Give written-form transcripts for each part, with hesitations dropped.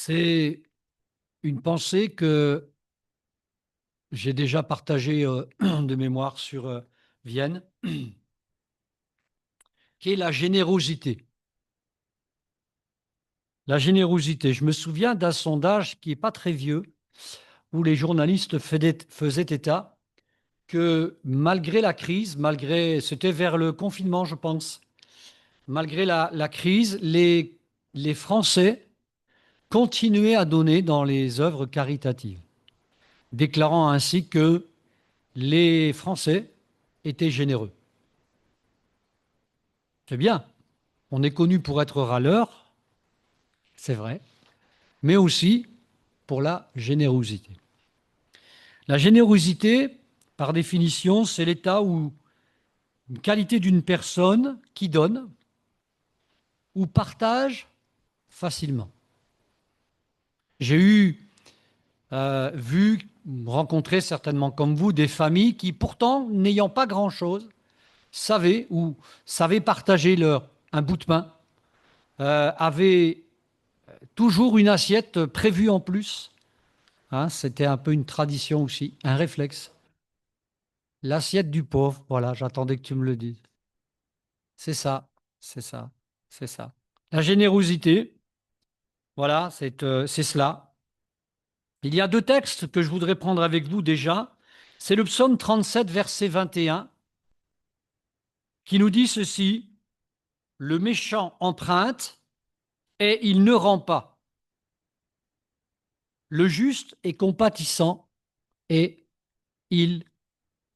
C'est une pensée que j'ai déjà partagée de mémoire sur Vienne, qui est la générosité. La générosité. Je me souviens d'un sondage qui n'est pas très vieux, où les journalistes faisaient état que malgré la crise, c'était vers le confinement, je pense, malgré la crise, les Français continuaient à donner dans les œuvres caritatives, déclarant ainsi que les Français étaient généreux. C'est bien. On est connu pour être râleur, c'est vrai, mais aussi pour la générosité. La générosité, par définition, c'est l'état où une qualité d'une personne qui donne ou partage facilement. J'ai rencontré certainement comme vous, des familles qui, pourtant, n'ayant pas grand-chose, savaient partager un bout de pain, avaient toujours une assiette prévue en plus. Hein, c'était un peu une tradition aussi, un réflexe. L'assiette du pauvre, voilà, j'attendais que tu me le dises. C'est ça, c'est ça, c'est ça. La générosité, voilà, c'est cela. Il y a deux textes que je voudrais prendre avec vous déjà. C'est le psaume 37, verset 21, qui nous dit ceci: le méchant emprunte et il ne rend pas. Le juste est compatissant et il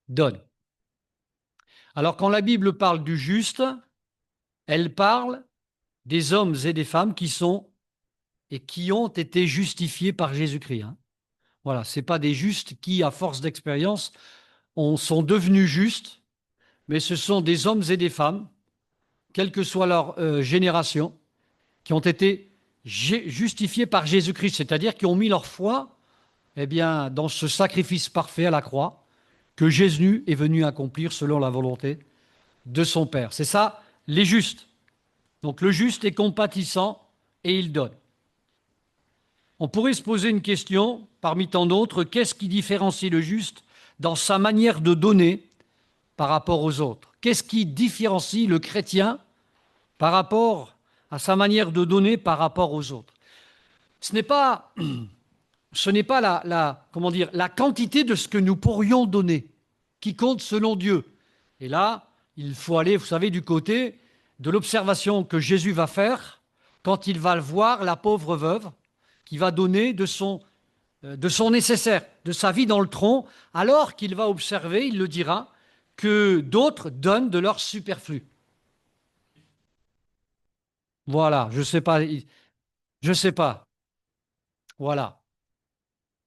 donne. Alors quand la Bible parle du juste, elle parle des hommes et des femmes qui sont et qui ont été justifiés par Jésus-Christ. Hein. Voilà, ce pas des justes qui, à force d'expérience, sont devenus justes, mais ce sont des hommes et des femmes, quelle que soit leur génération, qui ont été justifiés par Jésus-Christ, c'est-à-dire qui ont mis leur foi eh bien, dans ce sacrifice parfait à la croix que Jésus est venu accomplir selon la volonté de son Père. C'est ça, les justes. Donc le juste est compatissant et il donne. On pourrait se poser une question, parmi tant d'autres, qu'est-ce qui différencie le juste dans sa manière de donner par rapport aux autres? Qu'est-ce qui différencie le chrétien par rapport à sa manière de donner par rapport aux autres? Ce n'est pas, comment dire, la quantité de ce que nous pourrions donner qui compte selon Dieu. Et là, il faut aller, vous savez, du côté de l'observation que Jésus va faire quand il va voir la pauvre veuve qui va donner de son nécessaire, de sa vie dans le tronc, alors qu'il va observer, il le dira, que d'autres donnent de leur superflu. Voilà, je sais pas, je sais pas, voilà.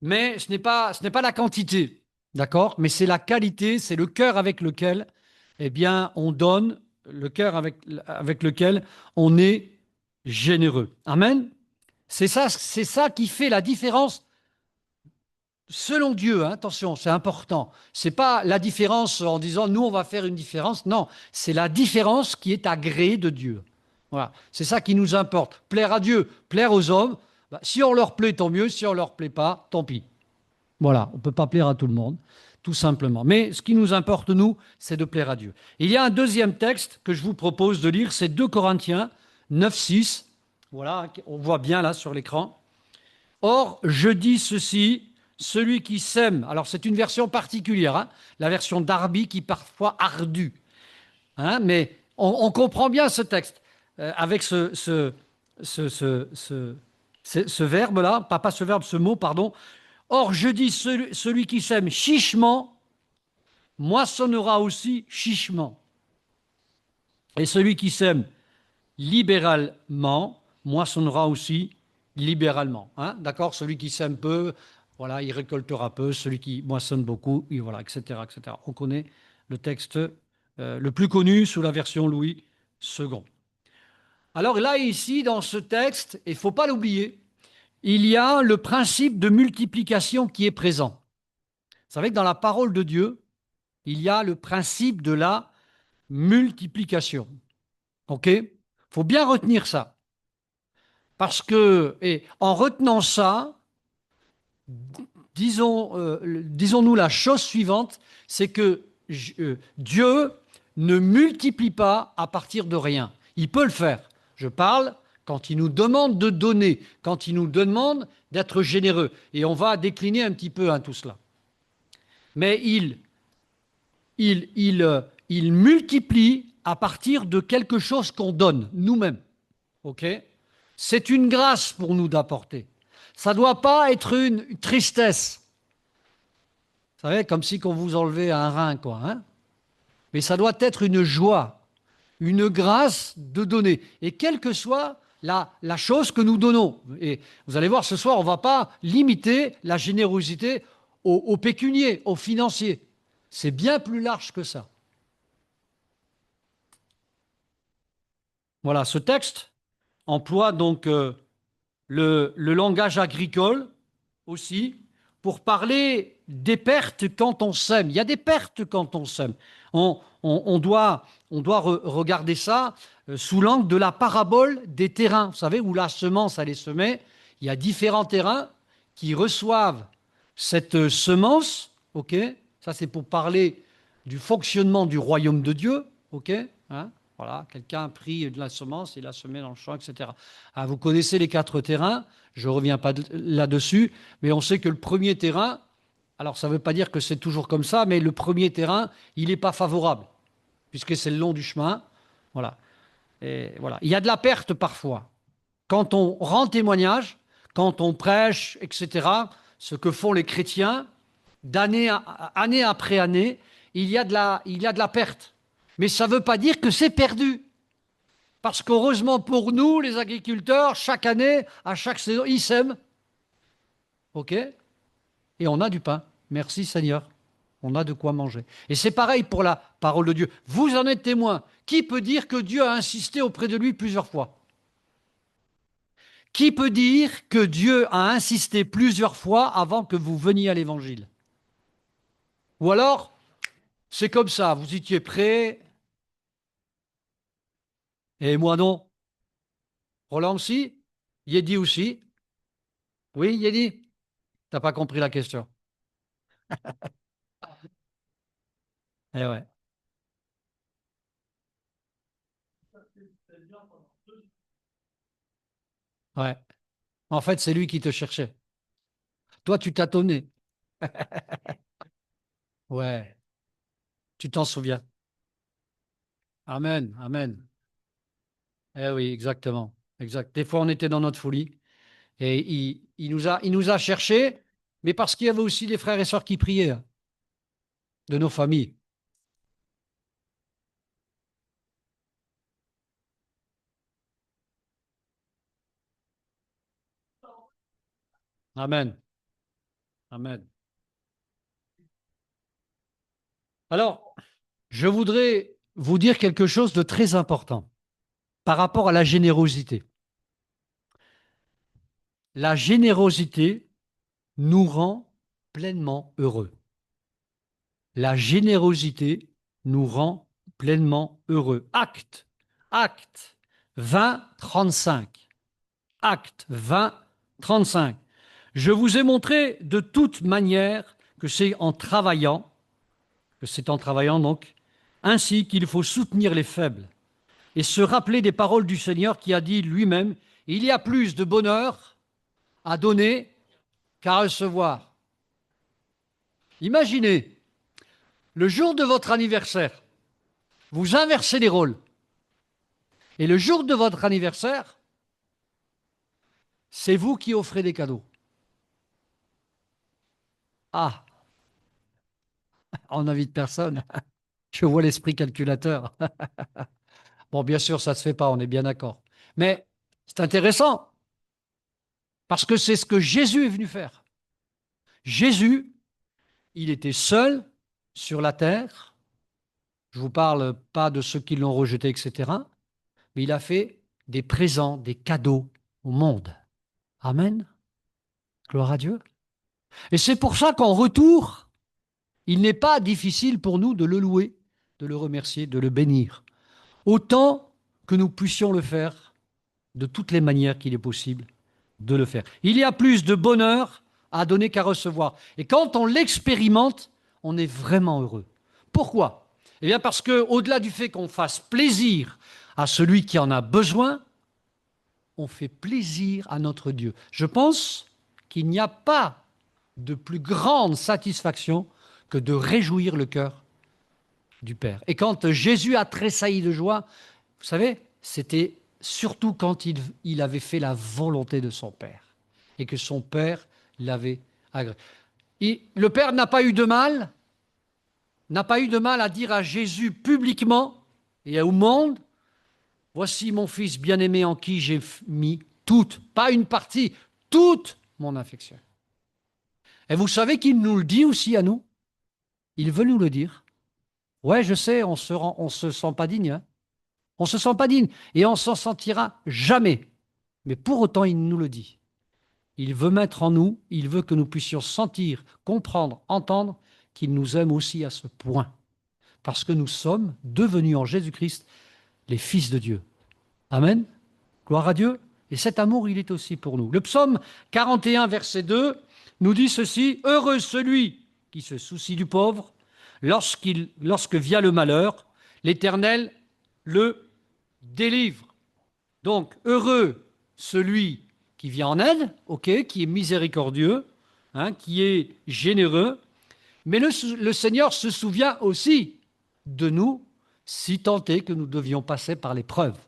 Mais ce n'est pas la quantité, d'accord? Mais c'est la qualité, c'est le cœur avec lequel, eh bien, on donne, le cœur avec lequel on est généreux. Amen? C'est ça qui fait la différence selon Dieu, hein, attention, c'est important. C'est pas la différence en disant nous on va faire une différence. Non, c'est la différence qui est agréée de Dieu. Voilà, c'est ça qui nous importe. Plaire à Dieu, plaire aux hommes. Bah, si on leur plaît, tant mieux. Si on leur plaît pas, tant pis. Voilà, on ne peut pas plaire à tout le monde, tout simplement. Mais ce qui nous importe, nous, c'est de plaire à Dieu. Il y a un deuxième texte que je vous propose de lire, c'est 2 Corinthiens 9, 6. Voilà, on voit bien là sur l'écran. Or, je dis ceci, celui qui sème, alors c'est une version particulière, hein, la version Darby qui est parfois ardue, hein, mais on comprend bien ce texte avec ce verbe-là, pas ce verbe, ce mot, pardon. Or, je dis, celui qui sème chichement, moissonnera aussi chichement. Et celui qui sème libéralement, moissonnera aussi libéralement. Hein, d'accord? Celui qui sème peu, voilà, il récoltera peu. Celui qui moissonne beaucoup, voilà, etc., etc. On connaît le texte le plus connu sous la version Louis II. Alors là, ici, dans ce texte, il ne faut pas l'oublier, il y a le principe de multiplication qui est présent. Vous savez que dans la parole de Dieu, il y a le principe de la multiplication. OK? Il faut bien retenir ça. Parce que, et en retenant ça, disons-nous la chose suivante, c'est que Dieu ne multiplie pas à partir de rien. Il peut le faire. Je parle quand il nous demande de donner, quand il nous demande d'être généreux. Et on va décliner un petit peu tout cela. Mais il multiplie à partir de quelque chose qu'on donne nous-mêmes. Ok? C'est une grâce pour nous d'apporter. Ça ne doit pas être une tristesse. Vous savez, comme si on vous enlevait un rein, quoi. Hein. Mais ça doit être une joie, une grâce de donner. Et quelle que soit la chose que nous donnons. Et vous allez voir, ce soir, on ne va pas limiter la générosité aux pécuniers, aux financiers. C'est bien plus large que ça. Voilà, ce texte emploie donc le langage agricole aussi pour parler des pertes quand on sème. Il y a des pertes quand on sème. On doit regarder ça sous l'angle de la parabole des terrains. Vous savez, où la semence, elle est semée. Il y a différents terrains qui reçoivent cette semence. OK? Ça, c'est pour parler du fonctionnement du royaume de Dieu. OK? Hein. Voilà, quelqu'un a pris de la semence et l'a semé dans le champ, etc. Ah, vous connaissez les 4 terrains, je ne reviens pas là-dessus, mais on sait que le premier terrain, alors ça ne veut pas dire que c'est toujours comme ça, mais le premier terrain, il n'est pas favorable, puisque c'est le long du chemin. Voilà. Et voilà. Il y a de la perte parfois. Quand on rend témoignage, quand on prêche, etc., ce que font les chrétiens, année après année, il y a de la perte. Mais ça ne veut pas dire que c'est perdu. Parce qu'heureusement pour nous, les agriculteurs, chaque année, à chaque saison, ils sèment. OK? Et on a du pain. Merci Seigneur. On a de quoi manger. Et c'est pareil pour la parole de Dieu. Vous en êtes témoin. Qui peut dire que Dieu a insisté auprès de lui plusieurs fois? Qui peut dire que Dieu a insisté plusieurs fois avant que vous veniez à l'évangile? Ou alors, c'est comme ça, vous étiez prêt, et moi non. Roland aussi? Yedi aussi? Oui, Yedi? T'as pas compris la question. Eh ouais. Ouais. En fait, c'est lui qui te cherchait. Toi, tu tâtonnais. Ouais. Tu t'en souviens. Amen. Amen. Eh oui, exactement. Exact. Des fois, on était dans notre folie et il nous a cherchés, mais parce qu'il y avait aussi des frères et sœurs qui priaient de nos familles. Amen. Amen. Alors, je voudrais vous dire quelque chose de très important par rapport à la générosité. La générosité nous rend pleinement heureux. La générosité nous rend pleinement heureux. Acte 20, 35. Acte 20, 35. Je vous ai montré de toute manière que c'est en travaillant donc, ainsi qu'il faut soutenir les faibles et se rappeler des paroles du Seigneur qui a dit lui-même, il y a plus de bonheur à donner qu'à recevoir. Imaginez, le jour de votre anniversaire, vous inversez les rôles. Et le jour de votre anniversaire, c'est vous qui offrez des cadeaux. Ah, on n'invite personne. Je vois l'esprit calculateur. Bon, bien sûr, ça ne se fait pas, on est bien d'accord. Mais c'est intéressant, parce que c'est ce que Jésus est venu faire. Jésus, il était seul sur la terre. Je ne vous parle pas de ceux qui l'ont rejeté, etc. Mais il a fait des présents, des cadeaux au monde. Amen. Gloire à Dieu. Et c'est pour ça qu'en retour, il n'est pas difficile pour nous de le louer, de le remercier, de le bénir. Autant que nous puissions le faire de toutes les manières qu'il est possible de le faire. Il y a plus de bonheur à donner qu'à recevoir. Et quand on l'expérimente, on est vraiment heureux. Pourquoi? Eh bien parce que, au-delà du fait qu'on fasse plaisir à celui qui en a besoin, on fait plaisir à notre Dieu. Je pense qu'il n'y a pas de plus grande satisfaction que de réjouir le cœur du Père. Et quand Jésus a tressailli de joie, vous savez, c'était surtout quand il avait fait la volonté de son Père et que son Père l'avait agréé. Le Père n'a pas eu de mal à dire à Jésus publiquement et au monde, voici mon fils bien-aimé en qui j'ai mis toute, pas une partie, toute mon affection. Et vous savez qu'il nous le dit aussi à nous. Il veut nous le dire. Ouais, je sais, on se sent pas digne. Hein. On se sent pas digne et on s'en sentira jamais. Mais pour autant, il nous le dit. Il veut mettre en nous, il veut que nous puissions sentir, comprendre, entendre qu'il nous aime aussi à ce point. Parce que nous sommes devenus en Jésus-Christ les fils de Dieu. Amen. Gloire à Dieu. Et cet amour, il est aussi pour nous. Le psaume 41, verset 2, nous dit ceci, « Heureux celui qui se soucie du pauvre, lorsque vient le malheur, l'Éternel le délivre. » Donc, heureux celui qui vient en aide, ok, qui est miséricordieux, hein, qui est généreux, mais le Seigneur se souvient aussi de nous, si tant est que nous devions passer par l'épreuve.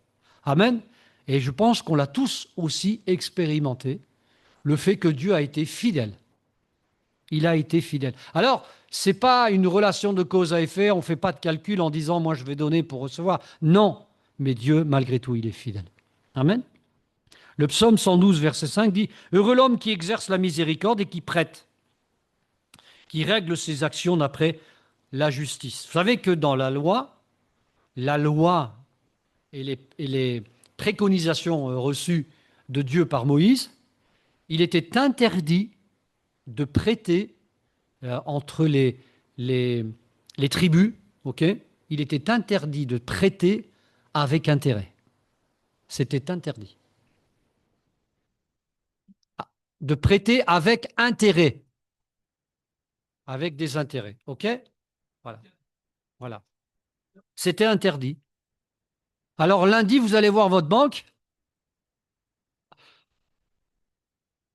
Amen. Et je pense qu'on l'a tous aussi expérimenté, le fait que Dieu a été fidèle. Il a été fidèle. Alors, ce n'est pas une relation de cause à effet, on ne fait pas de calcul en disant « moi je vais donner pour recevoir ». Non, mais Dieu, malgré tout, il est fidèle. Amen. Le psaume 112, verset 5 dit « Heureux l'homme qui exerce la miséricorde et qui prête, qui règle ses actions d'après la justice. » Vous savez que dans la loi et les préconisations reçues de Dieu par Moïse, il était interdit de prêter entre les tribus, ok. Il était interdit de prêter avec intérêt. C'était interdit. De prêter avec intérêt. Avec des intérêts, ok. Voilà. Voilà. C'était interdit. Alors lundi, vous allez voir votre banque.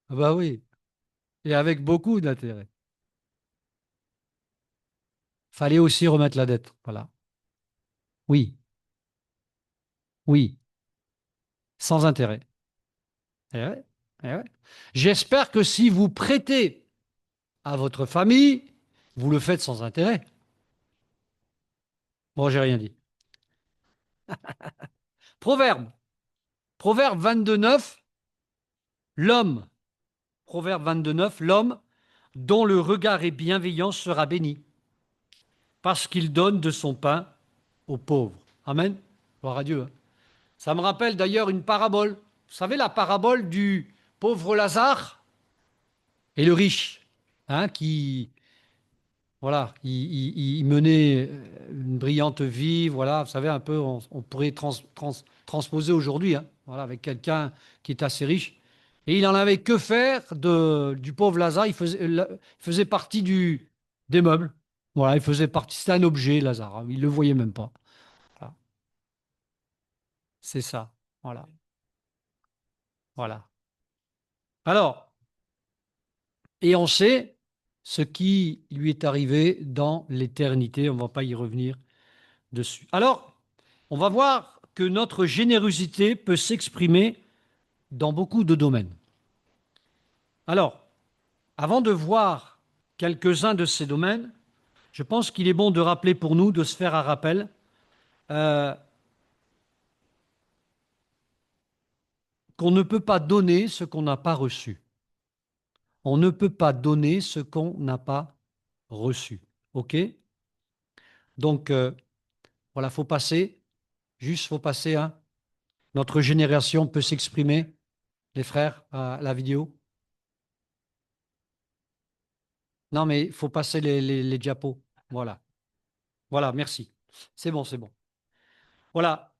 Ah bah oui. Et avec beaucoup d'intérêt. Fallait aussi remettre la dette. Voilà. Oui. Oui. Sans intérêt. Eh ouais. Eh ouais. J'espère que si vous prêtez à votre famille, vous le faites sans intérêt. Bon, j'ai rien dit. Proverbe. Proverbe 22,9. L'homme. Proverbe 22,9. L'homme dont le regard est bienveillant sera béni, parce qu'il donne de son pain aux pauvres. Amen. Gloire à Dieu. Hein. Ça me rappelle d'ailleurs une parabole. Vous savez la parabole du pauvre Lazare et le riche, hein, qui voilà, il menait une brillante vie. Voilà, vous savez un peu, on pourrait transposer aujourd'hui, hein, voilà, avec quelqu'un qui est assez riche. Et il n'en avait que faire du pauvre Lazare. Il faisait partie des meubles. Voilà, il faisait partie. C'était un objet, Lazare. Hein, il ne le voyait même pas. Voilà, c'est ça. Voilà. Voilà. Alors, et on sait ce qui lui est arrivé dans l'éternité. On ne va pas y revenir dessus. Alors, on va voir que notre générosité peut s'exprimer dans beaucoup de domaines. Alors, avant de voir quelques-uns de ces domaines, je pense qu'il est bon de rappeler pour nous, de se faire un rappel, euh, qu'on ne peut pas donner ce qu'on n'a pas reçu. On ne peut pas donner ce qu'on n'a pas reçu. OK? Donc, voilà, faut passer, juste faut passer, hein. Notre génération peut s'exprimer, les frères, à la vidéo. Non, mais il faut passer les diapos. Voilà. Voilà, merci. C'est bon, c'est bon. Voilà.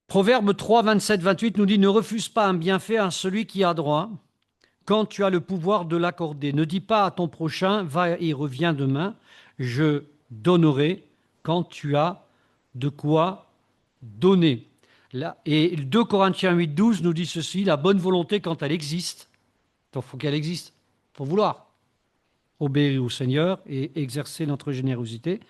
Proverbe 3, 27, 28 nous dit, ne refuse pas un bienfait à celui qui a droit quand tu as le pouvoir de l'accorder. Ne dis pas à ton prochain, va et reviens demain, je donnerai quand tu as de quoi donner. Là, et 2 Corinthiens 8, 12 nous dit ceci, la bonne volonté quand elle existe, donc il faut qu'elle existe, il faut vouloir obéir au Seigneur et exercer notre générosité,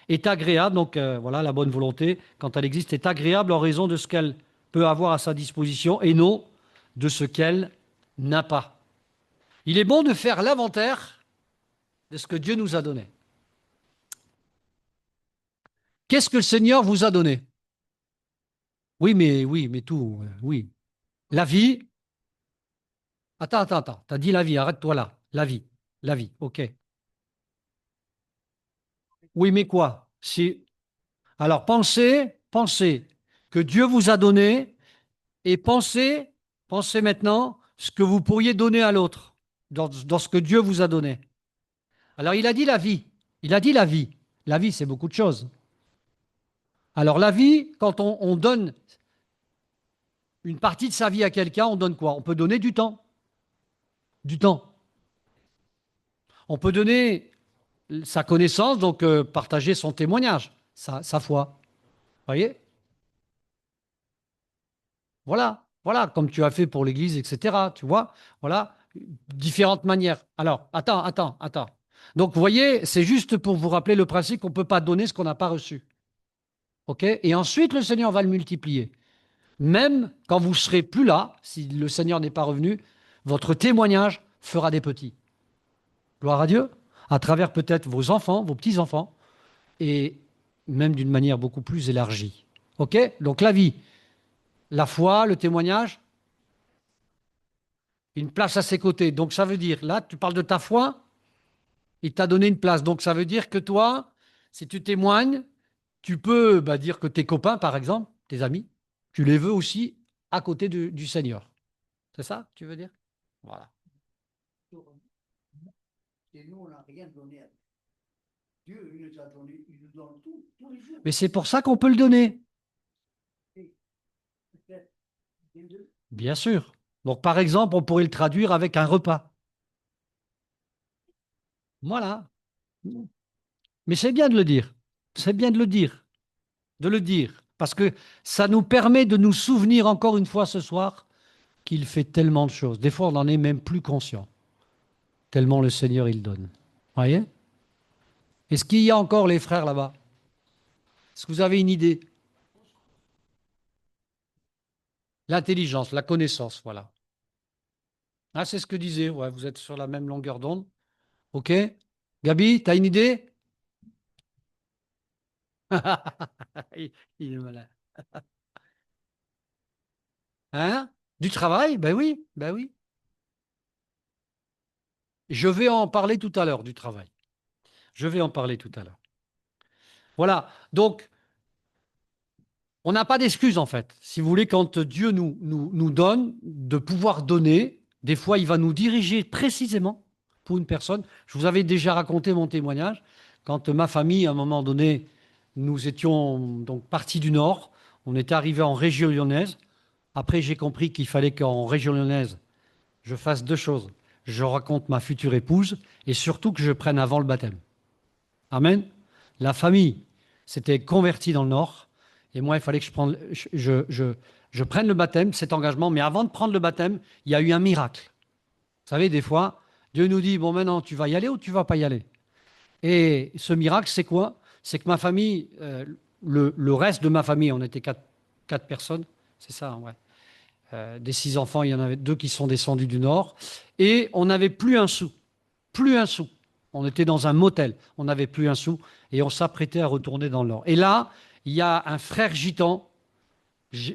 est agréable, donc voilà, la bonne volonté quand elle existe est agréable en raison de ce qu'elle peut avoir à sa disposition et non de ce qu'elle n'a pas. Il est bon de faire l'inventaire de ce que Dieu nous a donné. Qu'est-ce que le Seigneur vous a donné? Oui, mais tout, oui. La vie. Attends. T'as dit la vie, arrête-toi là. La vie, ok. Oui, mais quoi? Si... Alors, pensez que Dieu vous a donné et pensez maintenant ce que vous pourriez donner à l'autre dans ce que Dieu vous a donné. Alors, il a dit la vie. Il a dit la vie. La vie, c'est beaucoup de choses. Alors, la vie, quand on donne une partie de sa vie à quelqu'un, on donne quoi? On peut donner du temps. Du temps. On peut donner sa connaissance, donc partager son témoignage, sa foi. Vous voyez? Voilà, comme tu as fait pour l'Église, etc. Tu vois? Voilà, différentes manières. Alors, attends. Donc, vous voyez, c'est juste pour vous rappeler le principe qu'on ne peut pas donner ce qu'on n'a pas reçu. OK? Et ensuite, le Seigneur va le multiplier. Même quand vous serez plus là, si le Seigneur n'est pas revenu, votre témoignage fera des petits. Gloire à Dieu, à travers peut-être vos enfants, vos petits-enfants, et même d'une manière beaucoup plus élargie. OK? Donc la vie, la foi, le témoignage, une place à ses côtés. Donc ça veut dire, là, tu parles de ta foi, il t'a donné une place. Donc ça veut dire que toi, si tu témoignes, tu peux dire que tes copains, par exemple, tes amis, tu les veux aussi à côté du Seigneur. C'est ça que tu veux dire? Voilà. Et nous, on n'a rien donné à Dieu. Il nous a donné, il nous donne tout, tous les jours. Mais c'est pour ça qu'on peut le donner. Bien sûr. Donc, par exemple, on pourrait le traduire avec un repas. Voilà. Mais c'est bien de le dire. C'est bien de le dire. De le dire. Parce que ça nous permet de nous souvenir encore une fois ce soir qu'il fait tellement de choses. Des fois, on n'en est même plus conscient. Tellement le Seigneur, il donne. Voyez? Est-ce qu'il y a encore les frères là-bas? Est-ce que vous avez une idée? L'intelligence, la connaissance, voilà. Ah, c'est ce que disait. Ouais, vous êtes sur la même longueur d'onde. OK? Gabi, tu as une idée? Il est malin. Hein? Du travail? Ben oui, ben oui. Je vais en parler tout à l'heure du travail. Je vais en parler tout à l'heure. Voilà. Donc, on n'a pas d'excuse en fait. Si vous voulez, quand Dieu nous donne de pouvoir donner, des fois, il va nous diriger précisément pour une personne. Je vous avais déjà raconté mon témoignage. Quand ma famille, à un moment donné, nous étions donc partis du Nord, on était arrivé en région lyonnaise. Après, j'ai compris qu'il fallait qu'en région lyonnaise, je fasse deux choses. Je raconte ma future épouse et surtout que je prenne avant le baptême. Amen. La famille s'était convertie dans le Nord et moi, il fallait que je prenne le baptême, cet engagement. Mais avant de prendre le baptême, il y a eu un miracle. Vous savez, des fois, Dieu nous dit, bon, maintenant, tu vas y aller ou tu vas pas y aller? Et ce miracle, c'est quoi? C'est que ma famille, le reste de ma famille, on était quatre personnes, c'est ça, hein, ouais. Des 6 enfants, il y en avait 2 qui sont descendus du Nord. Et on n'avait plus un sou. Plus un sou. On était dans un motel. On n'avait plus un sou. Et on s'apprêtait à retourner dans le Nord. Et là, il y a un frère gitan.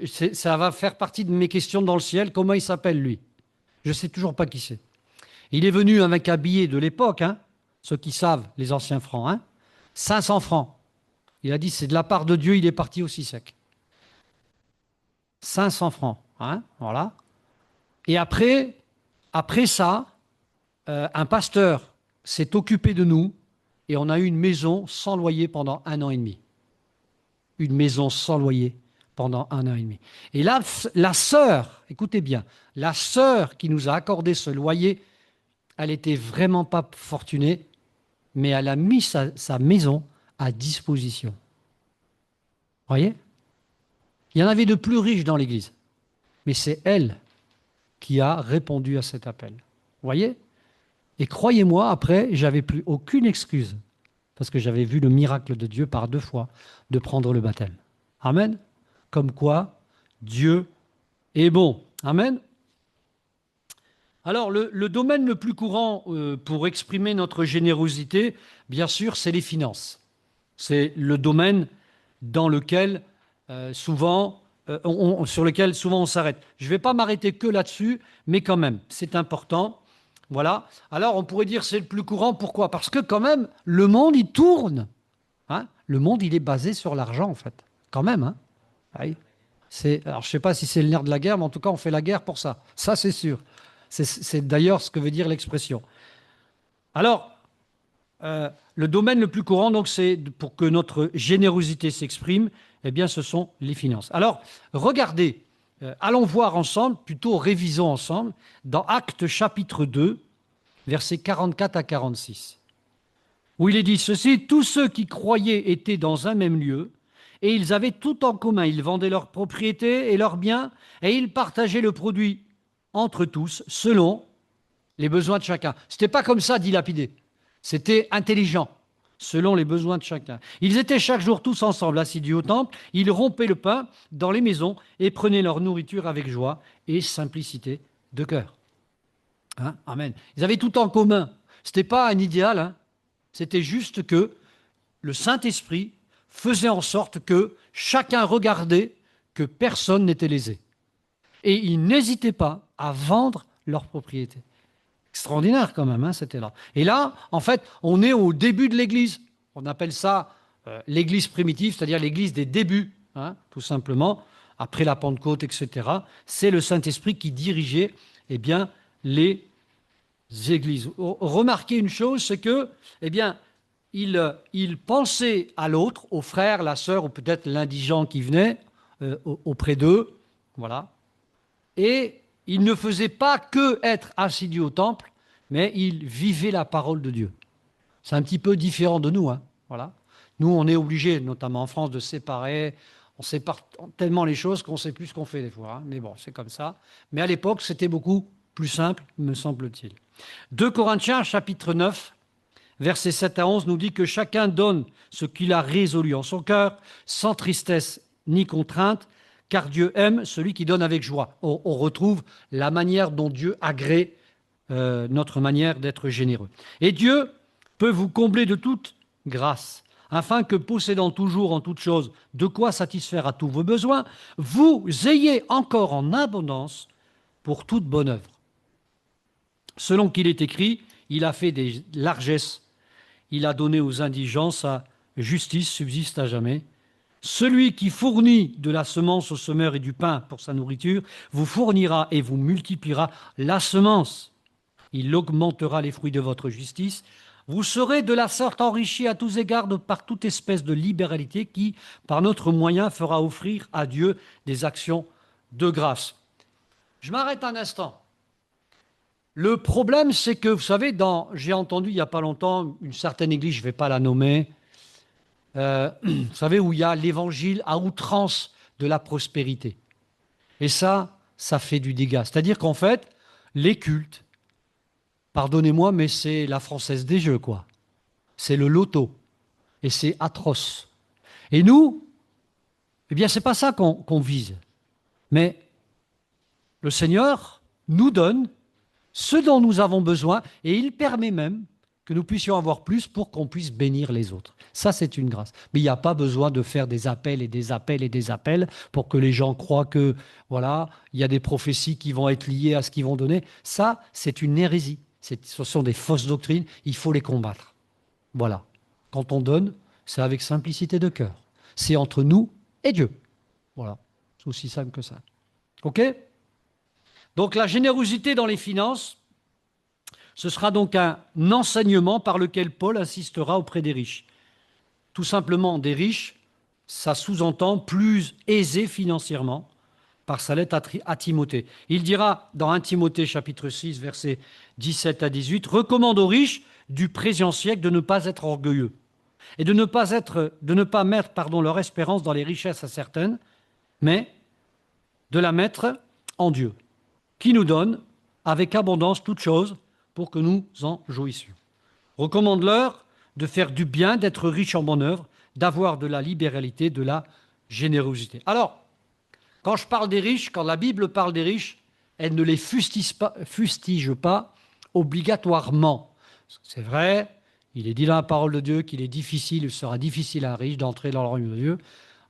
Ça va faire partie de mes questions dans le ciel. Comment il s'appelle, lui? Je ne sais toujours pas qui c'est. Il est venu avec un billet de l'époque, hein, ceux qui savent, les anciens francs, hein, 500 francs. Il a dit, c'est de la part de Dieu, il est parti aussi sec. 500 francs, hein, voilà. Et après ça, un pasteur s'est occupé de nous et on a eu une maison sans loyer pendant 1 an et demi. Une maison sans loyer pendant 1 an et demi. Et là, la sœur, écoutez bien, la sœur qui nous a accordé ce loyer, elle n'était vraiment pas fortunée, mais elle a mis sa maison à disposition. Vous voyez? Il y en avait de plus riches dans l'église, mais c'est elle qui a répondu à cet appel. Vous voyez? Et croyez-moi, après, j'avais plus aucune excuse, parce que j'avais vu le miracle de Dieu par 2 fois, de prendre le baptême. Amen. Comme quoi, Dieu est bon. Amen. Alors, le domaine le plus courant pour exprimer notre générosité, bien sûr, c'est les finances. C'est le domaine dans lequel sur lequel souvent on s'arrête. Je ne vais pas m'arrêter que là-dessus, mais quand même, c'est important. Voilà. Alors, on pourrait dire c'est le plus courant. Pourquoi? Parce que quand même, le monde, il tourne. Hein? Le monde, il est basé sur l'argent, en fait. Quand même. Hein? Oui. Alors, je ne sais pas si c'est le nerf de la guerre, mais en tout cas, on fait la guerre pour ça. Ça, c'est sûr. C'est d'ailleurs ce que veut dire l'expression. Alors, le domaine le plus courant, donc, c'est pour que notre générosité s'exprime, eh bien, ce sont les finances. Alors, regardez, allons voir ensemble, plutôt révisons ensemble, dans Actes chapitre 2, versets 44 à 46, où il est dit ceci: tous ceux qui croyaient étaient dans un même lieu, et ils avaient tout en commun. Ils vendaient leurs propriétés et leurs biens, et ils partageaient le produit entre tous, selon les besoins de chacun. Ce n'était pas comme ça dilapidé. C'était intelligent, selon les besoins de chacun. Ils étaient chaque jour tous ensemble, assidus au temple. Ils rompaient le pain dans les maisons et prenaient leur nourriture avec joie et simplicité de cœur. Hein? Amen. Ils avaient tout en commun. Ce n'était pas un idéal. Hein? C'était juste que le Saint-Esprit faisait en sorte que chacun regardait que personne n'était lésé. Et ils n'hésitaient pas à vendre leurs propriétés. Extraordinaire quand même, hein, c'était là. Et là, en fait, on est au début de l'Église. On appelle ça l'Église primitive, c'est-à-dire l'Église des débuts, hein, tout simplement, après la Pentecôte, etc. C'est le Saint-Esprit qui dirigeait eh bien, les églises. Remarquez une chose, c'est que, eh bien, il pensait à l'autre, au frère, la sœur, ou peut-être l'indigent qui venait auprès d'eux, voilà. Et il ne faisait pas que être assidu au temple, mais il vivait la parole de Dieu. C'est un petit peu différent de nous, hein, voilà. Nous, on est obligés, notamment en France, de séparer. On sépare tellement les choses qu'on ne sait plus ce qu'on fait des fois. Hein. Mais bon, c'est comme ça. Mais à l'époque, c'était beaucoup plus simple, me semble-t-il. 2 Corinthiens, chapitre 9, versets 7 à 11, nous dit que chacun donne ce qu'il a résolu en son cœur, sans tristesse ni contrainte, car Dieu aime celui qui donne avec joie. On retrouve la manière dont Dieu agrée notre manière d'être généreux. Et Dieu peut vous combler de toute grâce, afin que, possédant toujours en toutes choses de quoi satisfaire à tous vos besoins, vous ayez encore en abondance pour toute bonne œuvre. Selon qu'il est écrit, il a fait des largesses, il a donné aux indigents, sa justice subsiste à jamais. Celui qui fournit de la semence au semeur et du pain pour sa nourriture, vous fournira et vous multipliera la semence. Il augmentera les fruits de votre justice. Vous serez de la sorte enrichis à tous égards par toute espèce de libéralité qui, par notre moyen, fera offrir à Dieu des actions de grâce. Je m'arrête un instant. Le problème, c'est que, vous savez, j'ai entendu il n'y a pas longtemps une certaine église, je ne vais pas la nommer, vous savez, où il y a l'évangile à outrance de la prospérité. Et ça fait du dégât. C'est-à-dire qu'en fait, les cultes, pardonnez-moi, mais c'est la Française des Jeux, quoi. C'est le loto. Et c'est atroce. Et nous, eh bien, c'est pas ça qu'on vise. Mais le Seigneur nous donne ce dont nous avons besoin, et il permet même que nous puissions avoir plus pour qu'on puisse bénir les autres. Ça, c'est une grâce. Mais il n'y a pas besoin de faire des appels et des appels et des appels pour que les gens croient que, voilà, il y a des prophéties qui vont être liées à ce qu'ils vont donner. Ça, c'est une hérésie. Ce sont des fausses doctrines. Il faut les combattre. Voilà. Quand on donne, c'est avec simplicité de cœur. C'est entre nous et Dieu. Voilà. C'est aussi simple que ça. OK ? Donc, la générosité dans les finances, ce sera donc un enseignement par lequel Paul insistera auprès des riches. Tout simplement des riches ça sous-entend plus aisé financièrement par sa lettre à Timothée. Il dira dans 1 Timothée chapitre 6, versets 17 à 18, « Recommande aux riches du présent siècle de ne pas être orgueilleux et de ne pas mettre leur espérance dans les richesses incertaines, mais de la mettre en Dieu, qui nous donne avec abondance toutes choses pour que nous en jouissions. Recommande-leur de faire du bien, d'être riche en bonne œuvre, d'avoir de la libéralité, de la générosité. » Alors, quand je parle des riches, quand la Bible parle des riches, elle ne les fustige pas obligatoirement. C'est vrai, il est dit dans la parole de Dieu qu'il est difficile, il sera difficile à un riche d'entrer dans le royaume de Dieu,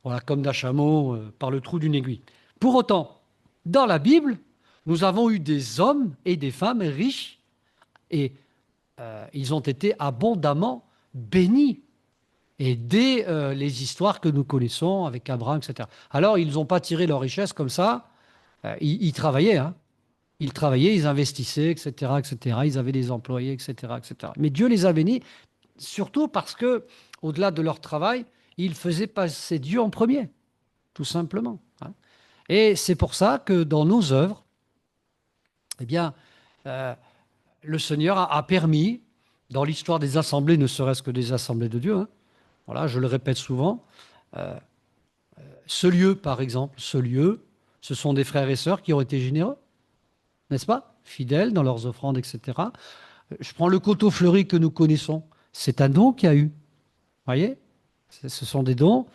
voilà, comme d'un chameau par le trou d'une aiguille. Pour autant, dans la Bible, nous avons eu des hommes et des femmes riches et ils ont été abondamment bénis. Et dès les histoires que nous connaissons avec Abraham, etc. Alors, ils n'ont pas tiré leur richesse comme ça. Ils travaillaient, hein. Ils travaillaient, ils investissaient, etc., etc. Ils avaient des employés, etc., etc. Mais Dieu les a bénis, surtout parce que, au-delà de leur travail, ils faisaient passer Dieu en premier, tout simplement, hein. Et c'est pour ça que dans nos œuvres, eh bien, euh, le Seigneur a permis, dans l'histoire des assemblées, ne serait-ce que des assemblées de Dieu, hein, voilà, je le répète souvent, ce lieu, par exemple, ce lieu, ce sont des frères et sœurs qui ont été généreux, n'est-ce pas? Fidèles dans leurs offrandes, etc. Je prends le coteau fleuri que nous connaissons. C'est un don qu'il y a eu. Vous voyez? Ce sont des dons.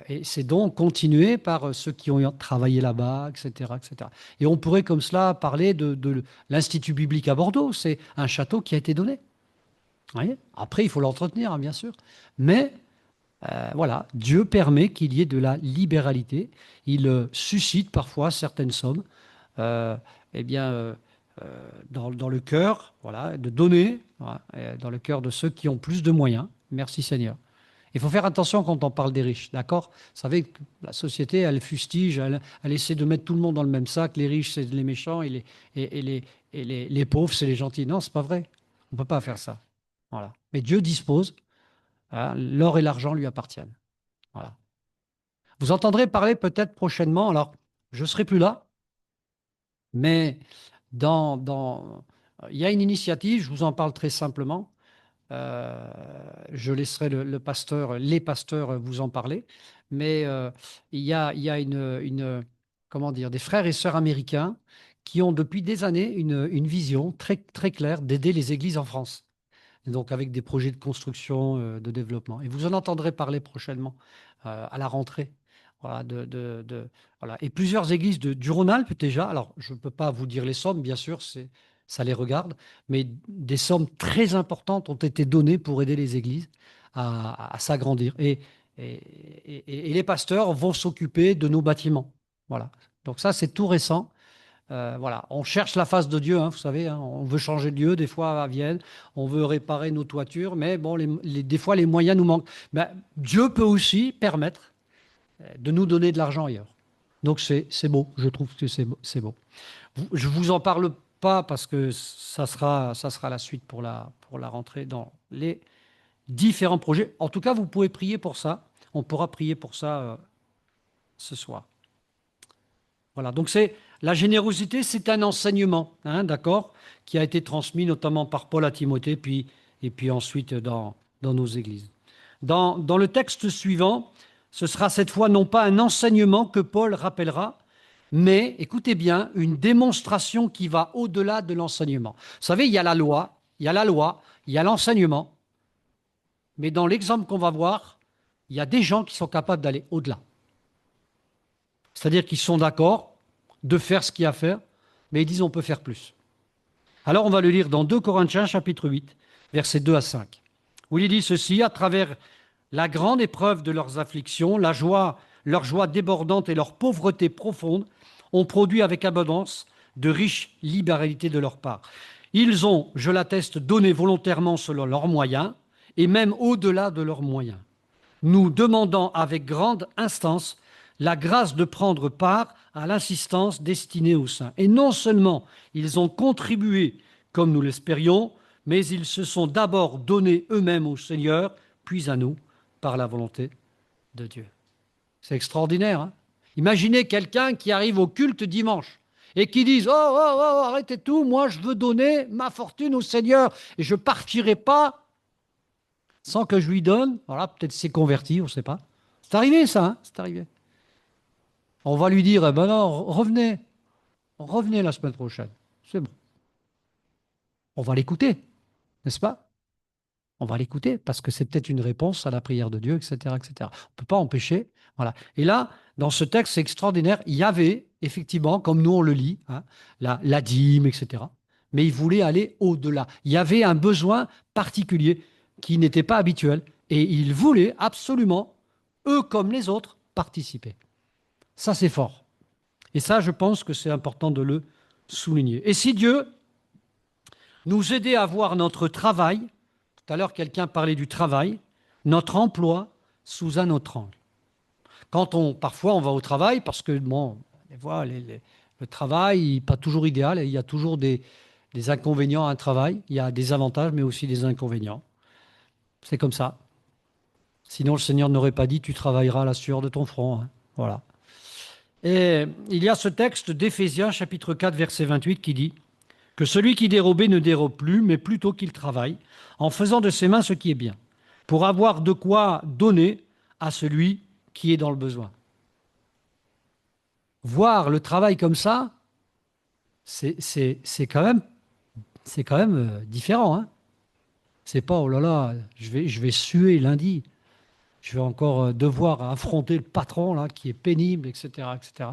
Et ces dons ont continué par ceux qui ont travaillé là-bas, etc., etc. Et on pourrait comme cela parler de l'Institut biblique à Bordeaux. C'est un château qui a été donné. Vous voyez? Après, il faut l'entretenir, hein, bien sûr. Mais voilà, Dieu permet qu'il y ait de la libéralité. Il suscite parfois certaines sommes, euh, eh bien, dans le cœur, voilà, de donner, voilà, dans le cœur de ceux qui ont plus de moyens. Merci Seigneur. Il faut faire attention quand on parle des riches, d'accord? Vous savez que la société, elle fustige, elle essaie de mettre tout le monde dans le même sac. Les riches, c'est les méchants et les pauvres, c'est les gentils. Non, c'est pas vrai. On ne peut pas faire ça. Voilà. Mais Dieu dispose, hein, l'or et l'argent lui appartiennent. Voilà. Vous entendrez parler peut-être prochainement, alors je ne serai plus là, mais il y a une initiative, je vous en parle très simplement. Euh, je laisserai les pasteurs vous en parler, mais il y a comment dire, des frères et sœurs américains qui ont depuis des années une vision très, très claire d'aider les églises en France. Et donc avec des projets de construction, de développement. Et vous en entendrez parler prochainement à la rentrée. Voilà, voilà. Et plusieurs églises du Rhône-Alpes déjà, alors je ne peux pas vous dire les sommes, bien sûr, ça les regarde, mais des sommes très importantes ont été données pour aider les églises à s'agrandir. Et les pasteurs vont s'occuper de nos bâtiments. Voilà. Donc ça, c'est tout récent. Voilà, on cherche la face de Dieu, hein, vous savez, hein, on veut changer de lieu, des fois à Vienne, on veut réparer nos toitures, mais bon, des fois les moyens nous manquent. Ben, Dieu peut aussi permettre de nous donner de l'argent ailleurs. Donc c'est beau, je trouve que c'est beau. Je ne vous en parle pas parce que ça sera la suite pour la rentrée dans les différents projets. En tout cas, vous pouvez prier pour ça. On pourra prier pour ça ce soir. Voilà, donc la générosité, c'est un enseignement, hein, d'accord, qui a été transmis notamment par Paul à Timothée, et puis ensuite dans nos églises. Dans le texte suivant, ce sera cette fois non pas un enseignement que Paul rappellera, mais, écoutez bien, une démonstration qui va au-delà de l'enseignement. Vous savez, il y a la loi, il y a l'enseignement, mais dans l'exemple qu'on va voir, il y a des gens qui sont capables d'aller au-delà. C'est-à-dire qu'ils sont d'accord de faire ce qu'il y a à faire, mais ils disent on peut faire plus. Alors on va le lire dans 2 Corinthiens chapitre 8, versets 2 à 5, où il dit ceci: à travers la grande épreuve de leurs afflictions, leur joie débordante et leur pauvreté profonde ont produit avec abondance de riches libéralités de leur part. Ils ont, je l'atteste, donné volontairement selon leurs moyens, et même au-delà de leurs moyens, nous demandant avec grande instance la grâce de prendre part à l'assistance destinée aux saints. Et non seulement ils ont contribué comme nous l'espérions, mais ils se sont d'abord donnés eux-mêmes au Seigneur, puis à nous, par la volonté de Dieu. C'est extraordinaire, hein. Imaginez quelqu'un qui arrive au culte dimanche et qui dise, oh, oh, oh, arrêtez tout, moi je veux donner ma fortune au Seigneur et je partirai pas sans que je lui donne. Voilà, peut-être s'est converti, on ne sait pas. C'est arrivé ça, hein, c'est arrivé. On va lui dire, eh ben non, revenez la semaine prochaine. C'est bon. On va l'écouter, n'est-ce pas? On va l'écouter parce que c'est peut-être une réponse à la prière de Dieu, etc., etc. On ne peut pas empêcher. Voilà. Et là, dans ce texte, c'est extraordinaire. Il y avait, effectivement, comme nous on le lit, hein, la dîme, etc. Mais il voulait aller au-delà. Il y avait un besoin particulier qui n'était pas habituel. Et il voulait absolument, eux comme les autres, participer. Ça, c'est fort. Et ça, je pense que c'est important de le souligner. Et si Dieu nous aidait à voir notre travail, tout à l'heure quelqu'un parlait du travail, notre emploi sous un autre angle. Parfois on va au travail parce que bon, le travail n'est pas toujours idéal, et il y a toujours des inconvénients à un travail, il y a des avantages mais aussi des inconvénients. C'est comme ça. Sinon le Seigneur n'aurait pas dit tu travailleras à la sueur de ton front, hein. Voilà. Et il y a ce texte d'Éphésiens chapitre 4 verset 28 qui dit que celui qui dérobait ne dérobe plus, mais plutôt qu'il travaille, en faisant de ses mains ce qui est bien, pour avoir de quoi donner à celui qui est dans le besoin. Voir le travail comme ça, c'est quand même différent, hein. C'est pas, oh là là, je vais suer lundi, je vais encore devoir affronter le patron là, qui est pénible, etc., etc.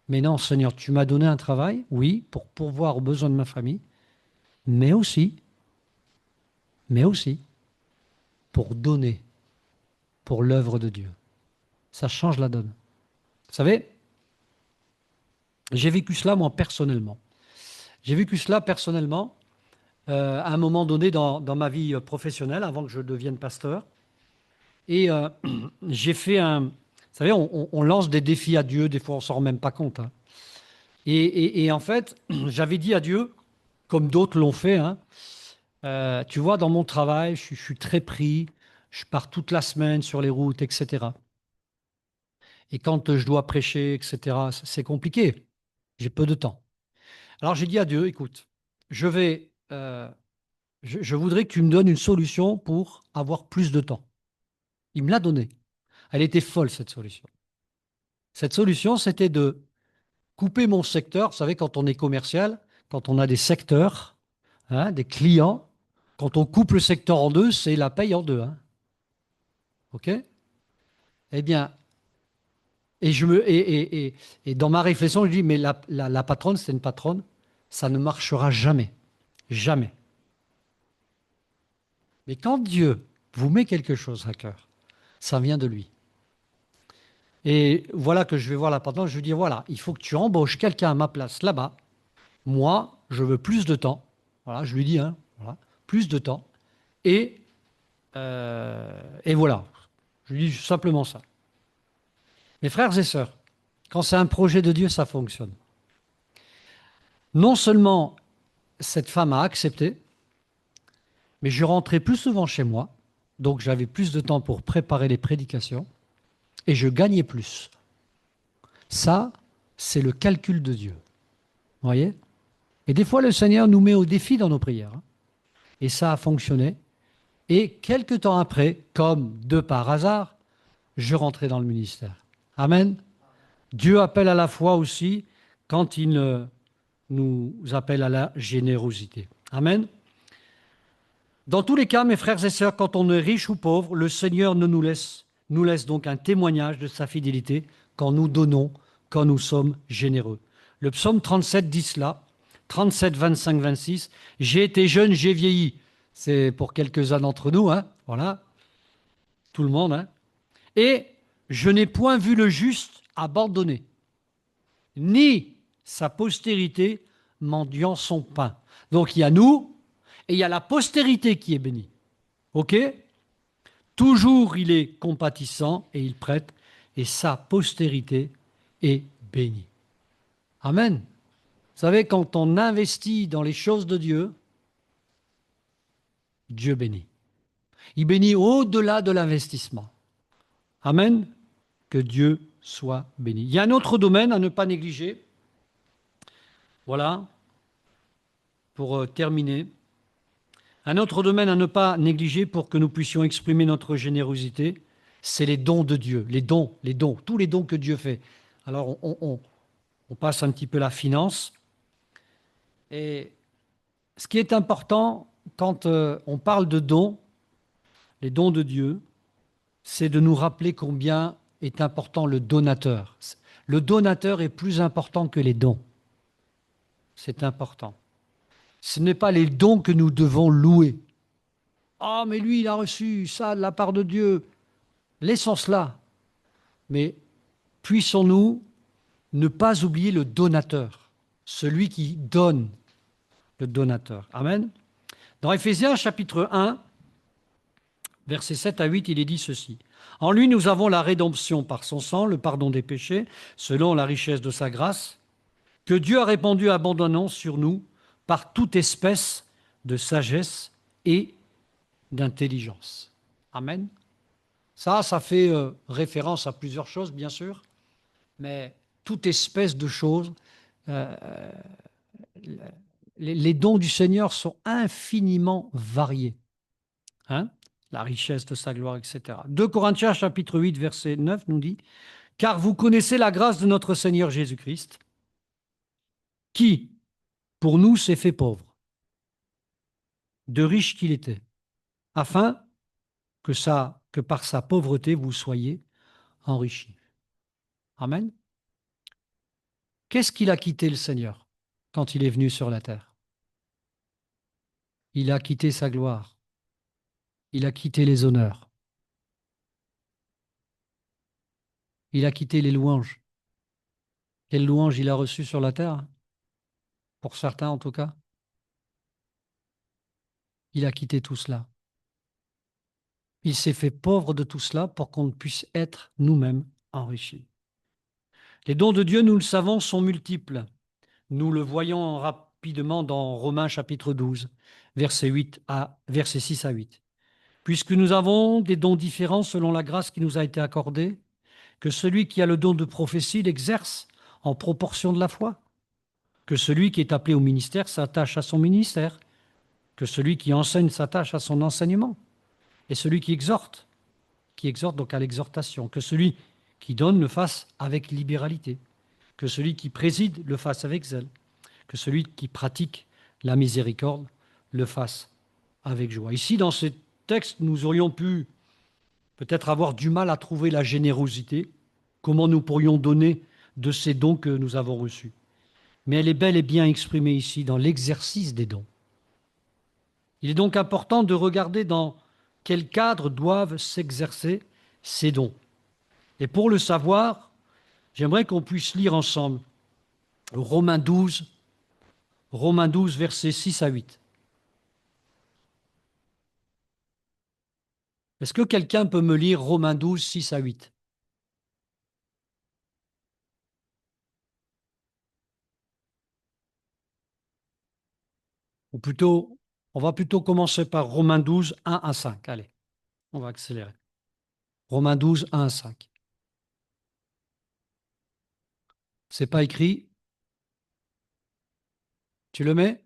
Mais non, Seigneur, tu m'as donné un travail, oui, pour pourvoir aux besoins de ma famille, mais aussi, mais aussi, pour donner pour l'œuvre de Dieu. Ça change la donne. Vous savez, j'ai vécu cela moi personnellement. J'ai vécu cela personnellement à un moment donné dans ma vie professionnelle, avant que je devienne pasteur. Et j'ai fait un... Vous savez, on lance des défis à Dieu, des fois on s'en rend même pas compte, hein. Et en fait, j'avais dit à Dieu, comme d'autres l'ont fait, hein, tu vois, dans mon travail, je suis très pris, je pars toute la semaine sur les routes, etc. Et quand je dois prêcher, etc., c'est compliqué. J'ai peu de temps. Alors j'ai dit à Dieu, écoute, je voudrais que tu me donnes une solution pour avoir plus de temps. Il me l'a donnée. Elle était folle, cette solution. Cette solution, c'était de couper mon secteur. Vous savez, quand on est commercial, quand on a des secteurs, hein, des clients, quand on coupe le secteur en deux, c'est la paye en deux, hein. OK? Eh bien, et dans ma réflexion, je dis, mais la patronne, c'est une patronne, ça ne marchera jamais. Jamais. Mais quand Dieu vous met quelque chose à cœur, ça vient de lui. Et voilà que je vais voir la patronne, je lui dis, voilà, il faut que tu embauches quelqu'un à ma place là-bas. Moi, je veux plus de temps. Voilà, je lui dis, hein, voilà, plus de temps. Et, et voilà, je lui dis simplement ça. Mes frères et sœurs, quand c'est un projet de Dieu, ça fonctionne. Non seulement cette femme a accepté, mais je rentrais plus souvent chez moi, donc j'avais plus de temps pour préparer les prédications, et je gagnais plus. Ça, c'est le calcul de Dieu. Vous voyez? Et des fois, le Seigneur nous met au défi dans nos prières, hein. Et ça a fonctionné. Et quelques temps après, comme de par hasard, je rentrais dans le ministère. Amen. Dieu appelle à la foi aussi quand il nous appelle à la générosité. Amen. Dans tous les cas, mes frères et sœurs, quand on est riche ou pauvre, le Seigneur nous laisse donc un témoignage de sa fidélité quand nous donnons, quand nous sommes généreux. Le psaume 37 dit cela, 37, 25, 26. J'ai été jeune, j'ai vieilli. C'est pour quelques-uns d'entre nous, hein, voilà, tout le monde, hein. Et je n'ai point vu le juste abandonné, ni sa postérité mendiant son pain. Donc il y a nous et il y a la postérité qui est bénie. OK? Toujours il est compatissant et il prête, et sa postérité est bénie. Amen. Vous savez, quand on investit dans les choses de Dieu, Dieu bénit. Il bénit au-delà de l'investissement. Amen. Que Dieu soit béni. Il y a un autre domaine à ne pas négliger. Voilà, pour terminer. Un autre domaine à ne pas négliger pour que nous puissions exprimer notre générosité, c'est les dons de Dieu. Les dons, tous les dons que Dieu fait. Alors, on passe un petit peu la finance. Et ce qui est important quand on parle de dons, les dons de Dieu, c'est de nous rappeler combien est important le donateur. Le donateur est plus important que les dons. C'est important. Ce n'est pas les dons que nous devons louer. Ah, mais lui, il a reçu ça de la part de Dieu. Laissons cela. Mais puissons-nous ne pas oublier le donateur, celui qui donne, le donateur. Amen. Dans Éphésiens chapitre 1, versets 7 à 8, il est dit ceci. En lui, nous avons la rédemption par son sang, le pardon des péchés, selon la richesse de sa grâce, que Dieu a répandu abondamment sur nous par toute espèce de sagesse et d'intelligence. Amen. Ça fait référence à plusieurs choses, bien sûr, mais toute espèce de choses. euh, les dons du Seigneur sont infiniment variés. Hein, la richesse de sa gloire, etc. 2 Corinthiens chapitre 8, verset 9 nous dit, « Car vous connaissez la grâce de notre Seigneur Jésus-Christ, qui, pour nous, s'est fait pauvre, de riche qu'il était, afin que par sa pauvreté, vous soyez enrichis. » Amen. Qu'est-ce qu'il a quitté le Seigneur quand il est venu sur la terre? Il a quitté sa gloire. Il a quitté les honneurs. Il a quitté les louanges. Quelles louanges il a reçues sur la terre? Pour certains, en tout cas. Il a quitté tout cela. Il s'est fait pauvre de tout cela pour qu'on puisse être nous-mêmes enrichis. Les dons de Dieu, nous le savons, sont multiples. Nous le voyons rapidement dans Romains chapitre 12, versets 6 à 8. Puisque nous avons des dons différents selon la grâce qui nous a été accordée, que celui qui a le don de prophétie l'exerce en proportion de la foi, que celui qui est appelé au ministère s'attache à son ministère, que celui qui enseigne s'attache à son enseignement, et celui qui exhorte donc à l'exhortation, que celui qui donne le fasse avec libéralité, que celui qui préside le fasse avec zèle, que celui qui pratique la miséricorde le fasse avec joie. Ici, dans ce texte, nous aurions pu peut-être avoir du mal à trouver la générosité, comment nous pourrions donner de ces dons que nous avons reçus. Mais elle est bel et bien exprimée ici dans l'exercice des dons. Il est donc important de regarder dans quel cadre doivent s'exercer ces dons. Et pour le savoir, j'aimerais qu'on puisse lire ensemble Romains 12, versets 6 à 8. Est-ce que quelqu'un peut me lire Romains 12, 6 à 8? Ou plutôt, on va plutôt commencer par Romains 12, 1 à 5. Allez, on va accélérer. Romains 12, 1 à 5. C'est pas écrit. Tu le mets?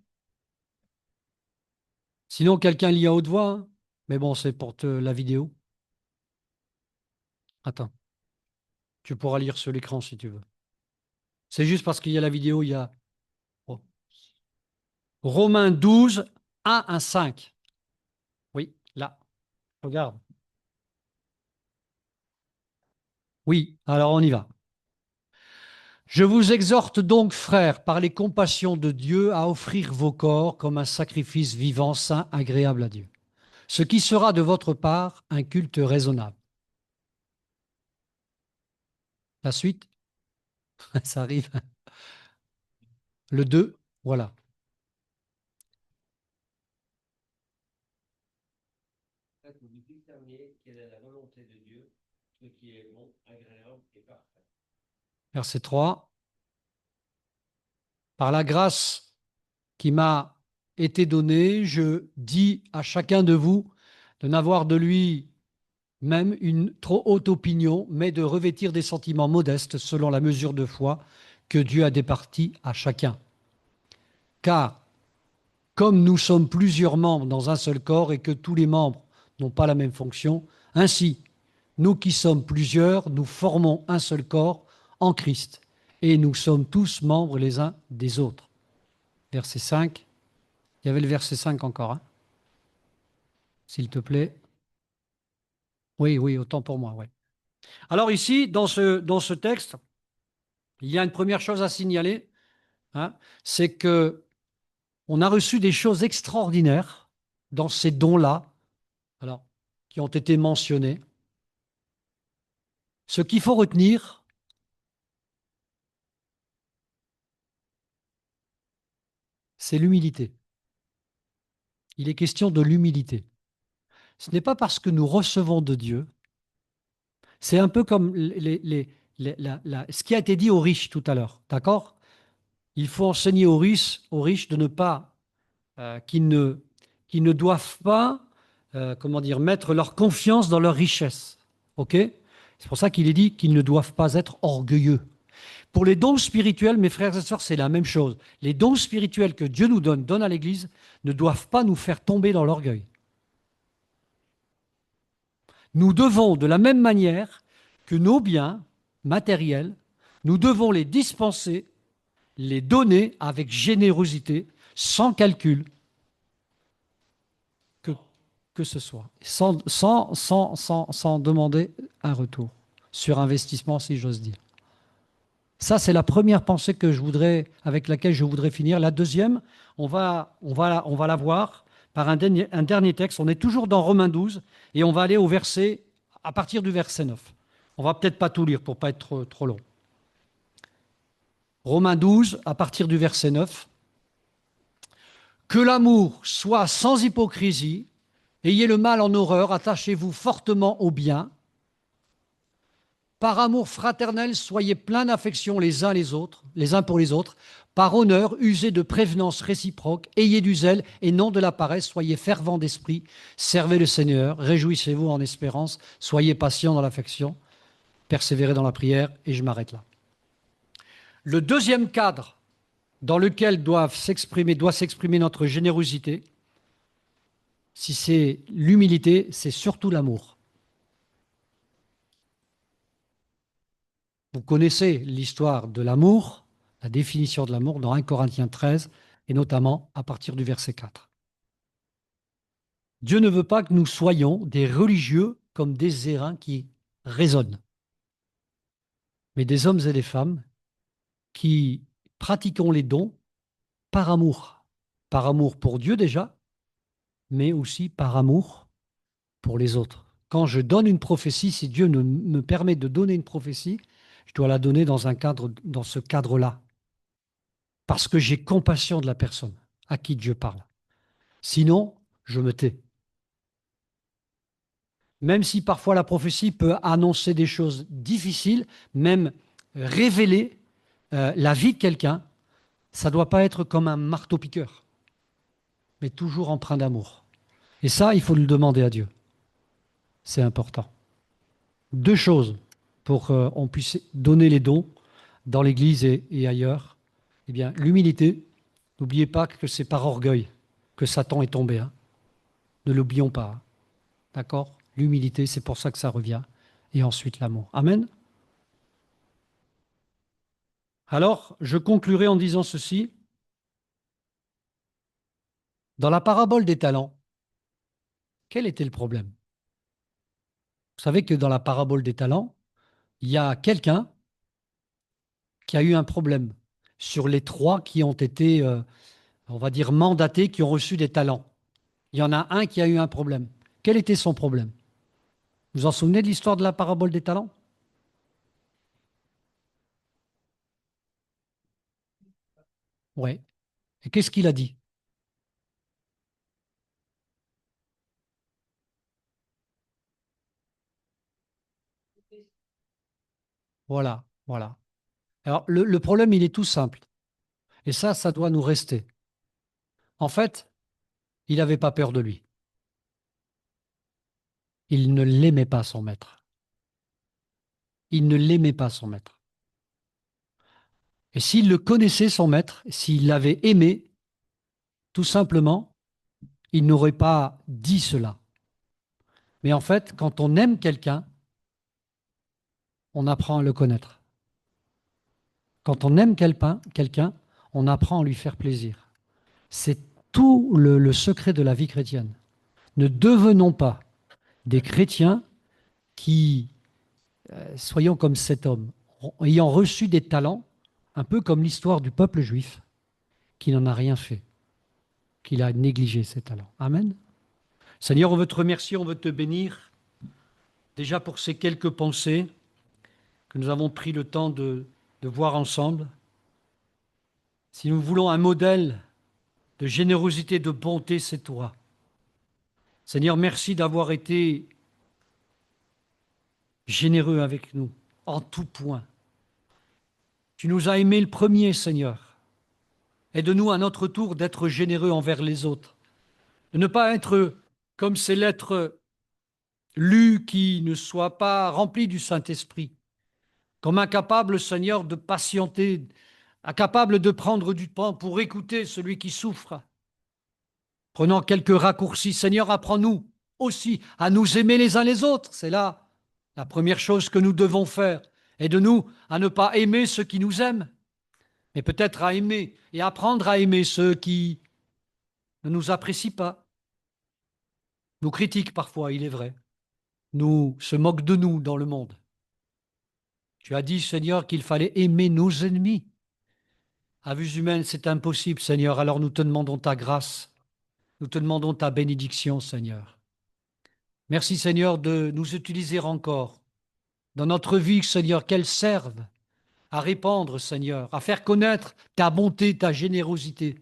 Sinon, quelqu'un lit à haute voix, hein. Mais bon, c'est pour la vidéo. Attends, tu pourras lire sur l'écran si tu veux. C'est juste parce qu'il y a la vidéo, il y a oh. Romains 12, 1 à 5. Oui, là, regarde. Oui, alors on y va. Je vous exhorte donc, frères, par les compassions de Dieu, à offrir vos corps comme un sacrifice vivant, saint, agréable à Dieu. Ce qui sera de votre part un culte raisonnable. La suite, ça arrive. Le 2, voilà. Vous déterminez quelle est la volonté de Dieu, ce qui est bon, agréable et parfait. Verset 3. Par la grâce qui m'a été donnée, je dis à chacun de vous de n'avoir de lui même une trop haute opinion, mais de revêtir des sentiments modestes selon la mesure de foi que Dieu a départie à chacun. Car, comme nous sommes plusieurs membres dans un seul corps et que tous les membres n'ont pas la même fonction, ainsi, nous qui sommes plusieurs, nous formons un seul corps en Christ et nous sommes tous membres les uns des autres. Verset 5. Il y avait le verset 5 encore, hein, s'il te plaît. Oui, oui, autant pour moi, oui. Alors ici, dans ce texte, il y a une première chose à signaler, hein, c'est que on a reçu des choses extraordinaires dans ces dons-là, alors, qui ont été mentionnés. Ce qu'il faut retenir, c'est l'humilité. Il est question de l'humilité. Ce n'est pas parce que nous recevons de Dieu, c'est un peu comme ce qui a été dit aux riches tout à l'heure, d'accord? Il faut enseigner aux riches de ne pas, qu'ils ne doivent pas, comment dire, mettre leur confiance dans leur richesse, ok? C'est pour ça qu'il est dit qu'ils ne doivent pas être orgueilleux. Pour les dons spirituels, mes frères et sœurs, c'est la même chose. Les dons spirituels que Dieu nous donne à l'Église, ne doivent pas nous faire tomber dans l'orgueil. Nous devons, de la même manière que nos biens matériels, nous devons les dispenser, les donner avec générosité, sans calcul, que, que ce soit, sans demander un retour sur investissement, si j'ose dire. Ça, c'est la première pensée avec laquelle je voudrais finir. La deuxième, on va la voir par un dernier texte. On est toujours dans Romains 12 et on va aller à partir du verset 9. On va peut-être pas tout lire pour pas être trop long. Romains 12, à partir du verset 9. Que l'amour soit sans hypocrisie, ayez le mal en horreur, attachez-vous fortement au bien. Par amour fraternel, soyez pleins d'affection les uns pour les autres. Par honneur, usez de prévenance réciproque, ayez du zèle et non de la paresse, soyez fervents d'esprit, servez le Seigneur, réjouissez-vous en espérance, soyez patients dans l'affection, persévérez dans la prière, et je m'arrête là. Le deuxième cadre dans lequel doit s'exprimer notre générosité, si c'est l'humilité, c'est surtout l'amour. Vous connaissez l'histoire de l'amour, la définition de l'amour dans 1 Corinthiens 13, et notamment à partir du verset 4. Dieu ne veut pas que nous soyons des religieux comme des airains qui raisonnent, mais des hommes et des femmes qui pratiquons les dons par amour. Par amour pour Dieu déjà, mais aussi par amour pour les autres. Quand je donne une prophétie, si Dieu me permet de donner une prophétie, je dois la donner dans ce cadre-là, parce que j'ai compassion de la personne à qui Dieu parle. Sinon, je me tais. Même si parfois la prophétie peut annoncer des choses difficiles, même révéler la vie de quelqu'un, ça ne doit pas être comme un marteau-piqueur, mais toujours empreint d'amour. Et ça, il faut le demander à Dieu. C'est important. Deux choses pour qu'on puisse donner les dons dans l'Église et ailleurs. Eh bien, l'humilité. N'oubliez pas que c'est par orgueil que Satan est tombé, hein. Ne l'oublions pas, hein. D'accord? L'humilité, c'est pour ça que ça revient. Et ensuite l'amour. Amen. Alors, je conclurai en disant ceci. Dans la parabole des talents, quel était le problème? Vous savez que dans la parabole des talents, il y a quelqu'un qui a eu un problème sur les trois qui ont été, on va dire, mandatés, qui ont reçu des talents. Il y en a un qui a eu un problème. Quel était son problème? Vous vous en souvenez de l'histoire de la parabole des talents? Oui. Et qu'est-ce qu'il a dit? Voilà, voilà. Alors, le problème, il est tout simple. Et ça doit nous rester. En fait, il n'avait pas peur de lui. Il ne l'aimait pas, son maître. Il ne l'aimait pas, son maître. Et s'il le connaissait, son maître, s'il l'avait aimé, tout simplement, il n'aurait pas dit cela. Mais en fait, quand on aime quelqu'un, on apprend à le connaître. Quand on aime quelqu'un, on apprend à lui faire plaisir. C'est tout le secret de la vie chrétienne. Ne devenons pas des chrétiens qui, soyons comme cet homme, ayant reçu des talents, un peu comme l'histoire du peuple juif, qui n'en a rien fait, qu'il a négligé ses talents. Amen. Seigneur, on veut te remercier, on veut te bénir, déjà pour ces quelques pensées que nous avons pris le temps de voir ensemble. Si nous voulons un modèle de générosité, de bonté, c'est toi. Seigneur, merci d'avoir été généreux avec nous, en tout point. Tu nous as aimés le premier, Seigneur. Aide-nous à notre tour d'être généreux envers les autres, de ne pas être comme ces lettres lues qui ne soient pas remplies du Saint-Esprit, comme incapables, Seigneur, de patienter, incapables de prendre du temps pour écouter celui qui souffre. Prenant quelques raccourcis, Seigneur, apprends-nous aussi à nous aimer les uns les autres. C'est là la première chose que nous devons faire. Aide-nous à ne pas aimer ceux qui nous aiment, mais peut-être à aimer et apprendre à aimer ceux qui ne nous apprécient pas, nous critiquent parfois, il est vrai, nous se moquent de nous dans le monde. Tu as dit, Seigneur, qu'il fallait aimer nos ennemis. À vue humaine, c'est impossible, Seigneur, alors nous te demandons ta grâce, nous te demandons ta bénédiction, Seigneur. Merci, Seigneur, de nous utiliser encore dans notre vie, Seigneur, qu'elle serve à répandre, Seigneur, à faire connaître ta bonté, ta générosité.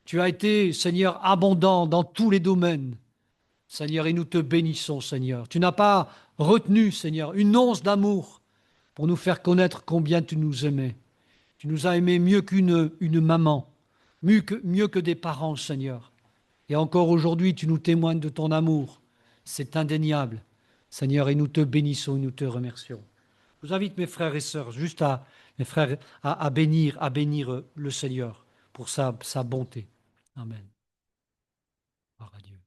Tu as été, Seigneur, abondant dans tous les domaines, Seigneur, et nous te bénissons, Seigneur. Tu n'as pas retenu, Seigneur, une once d'amour pour nous faire connaître combien tu nous aimais. Tu nous as aimés mieux qu'une maman, mieux que des parents, Seigneur. Et encore aujourd'hui, tu nous témoignes de ton amour. C'est indéniable, Seigneur, et nous te bénissons et nous te remercions. Je vous invite, mes frères et sœurs, juste mes frères, à bénir le Seigneur pour sa bonté. Amen. Gloire à Dieu.